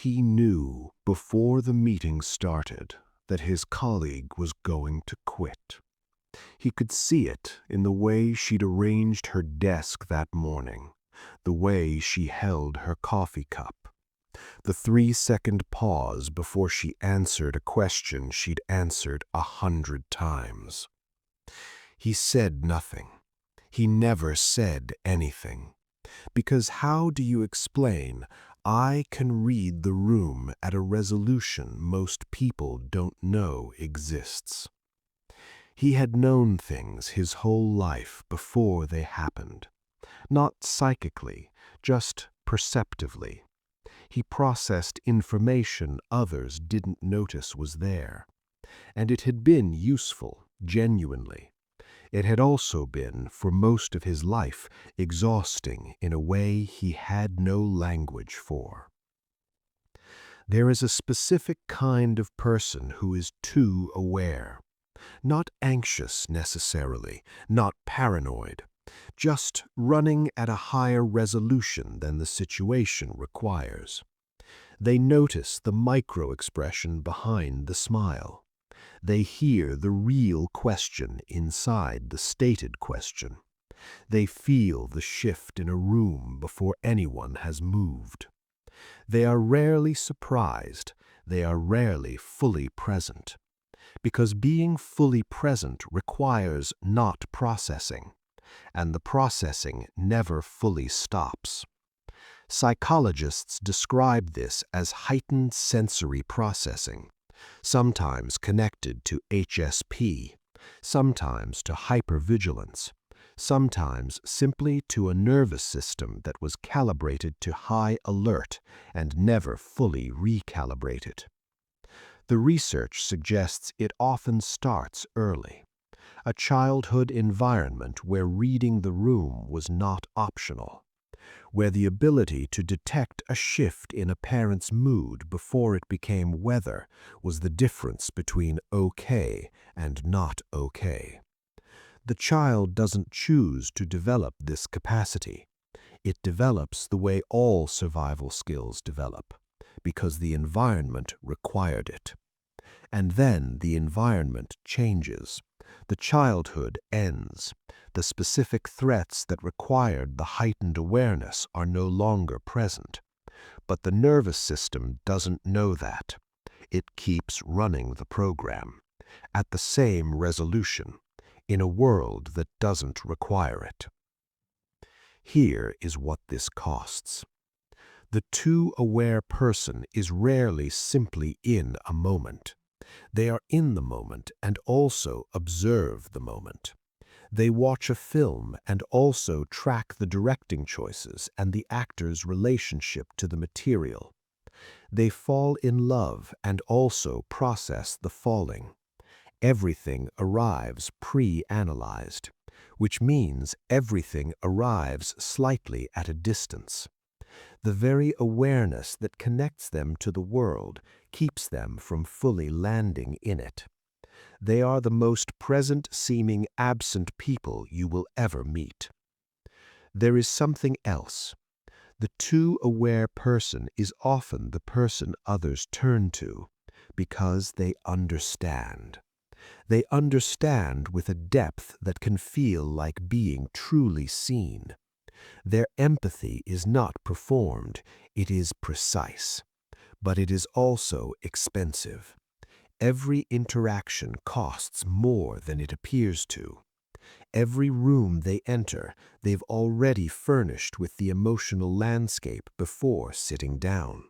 He knew before the meeting started that his colleague was going to quit. He could see it in the way she'd arranged her desk that morning, the way she held her coffee cup, the 3-second pause before she answered a question she'd answered 100 times. He said nothing. He never said anything. Because how do you explain, "I can read the room at a resolution most people don't know exists"? He had known things his whole life before they happened. Not psychically, just perceptively. He processed information others didn't notice was there. And it had been useful, genuinely. It had also been, for most of his life, exhausting in a way he had no language for. There is a specific kind of person who is too aware. Not anxious necessarily, not paranoid, just running at a higher resolution than the situation requires. They notice the micro-expression behind the smile. They hear the real question inside the stated question. They feel the shift in a room before anyone has moved. They are rarely surprised. They are rarely fully present. Because being fully present requires not processing, and the processing never fully stops. Psychologists describe this as heightened sensory processing, sometimes connected to HSP, sometimes to hypervigilance, sometimes simply to a nervous system that was calibrated to high alert and never fully recalibrated. The research suggests it often starts early, a childhood environment where reading the room was not optional, where the ability to detect a shift in a parent's mood before it became weather was the difference between okay and not okay. The child doesn't choose to develop this capacity. It develops the way all survival skills develop, because the environment required it. And then the environment changes. The childhood ends. The specific threats that required the heightened awareness are no longer present. But the nervous system doesn't know that. It keeps running the program, at the same resolution, in a world that doesn't require it. Here is what this costs. The too aware person is rarely simply in a moment. They are in the moment and also observe the moment. They watch a film and also track the directing choices and the actor's relationship to the material. They fall in love and also process the falling. Everything arrives pre-analyzed, which means everything arrives slightly at a distance. The very awareness that connects them to the world keeps them from fully landing in it. They are the most present-seeming absent people you will ever meet. There is something else. The too aware person is often the person others turn to because they understand. They understand with a depth that can feel like being truly seen. Their empathy is not performed, it is precise. But it is also expensive. Every interaction costs more than it appears to. Every room they enter, they've already furnished with the emotional landscape before sitting down.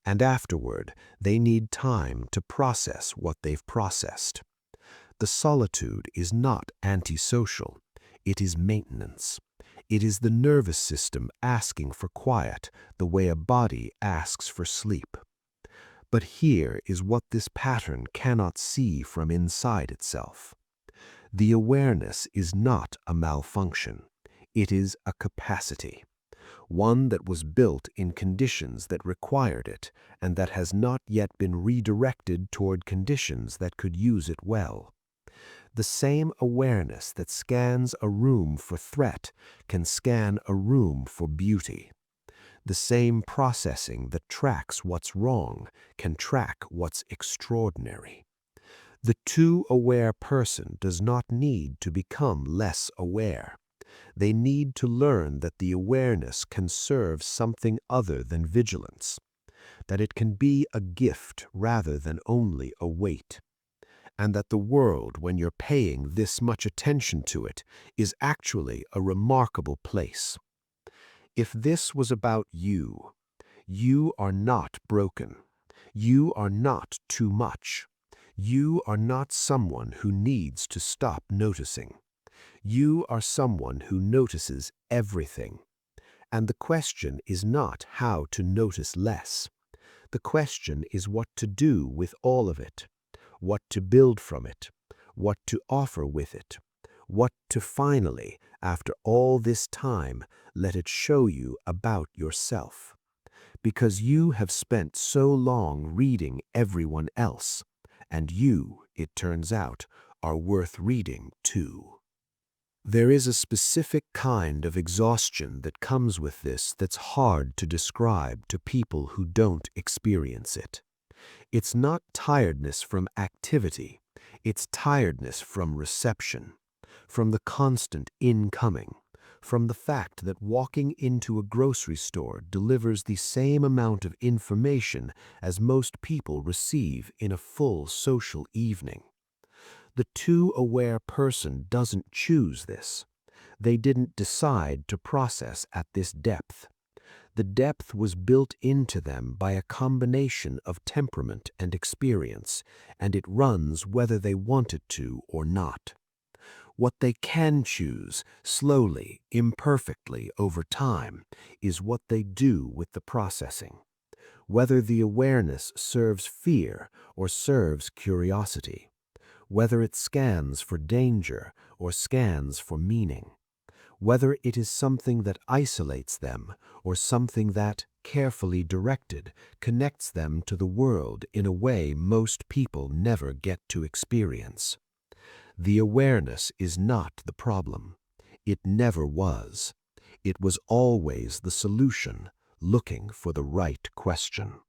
And afterward, they need time to process what they've processed. The solitude is not antisocial, it is maintenance. It is the nervous system asking for quiet the way a body asks for sleep. But here is what this pattern cannot see from inside itself. The awareness is not a malfunction. It is a capacity, one that was built in conditions that required it and that has not yet been redirected toward conditions that could use it well. The same awareness that scans a room for threat can scan a room for beauty. The same processing that tracks what's wrong can track what's extraordinary. The too aware person does not need to become less aware. They need to learn that the awareness can serve something other than vigilance, that it can be a gift rather than only a weight, and that the world, when you're paying this much attention to it, is actually a remarkable place. If this was about you, you are not broken. You are not too much. You are not someone who needs to stop noticing. You are someone who notices everything. And the question is not how to notice less. The question is what to do with all of it, what to build from it, what to offer with it, what to finally, after all this time, let it show you about yourself. Because you have spent so long reading everyone else, and you, it turns out, are worth reading too. There is a specific kind of exhaustion that comes with this that's hard to describe to people who don't experience it. It's not tiredness from activity, it's tiredness from reception, from the constant incoming, from the fact that walking into a grocery store delivers the same amount of information as most people receive in a full social evening. The too aware person doesn't choose this. They didn't decide to process at this depth. The depth was built into them by a combination of temperament and experience, and it runs whether they want it to or not. What they can choose, slowly, imperfectly, over time, is what they do with the processing. Whether the awareness serves fear or serves curiosity. Whether it scans for danger or scans for meaning. Whether it is something that isolates them or something that, carefully directed, connects them to the world in a way most people never get to experience. The awareness is not the problem. It never was. It was always the solution, looking for the right question.